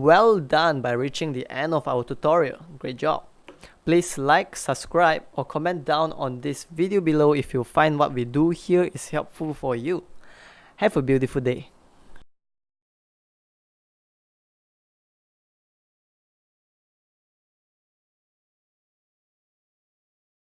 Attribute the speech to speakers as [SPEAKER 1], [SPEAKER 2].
[SPEAKER 1] Well done by reaching the end of our tutorial. Great job. Please like, subscribe or comment down on this video below if you find what we do here is helpful for you. Have a beautiful day.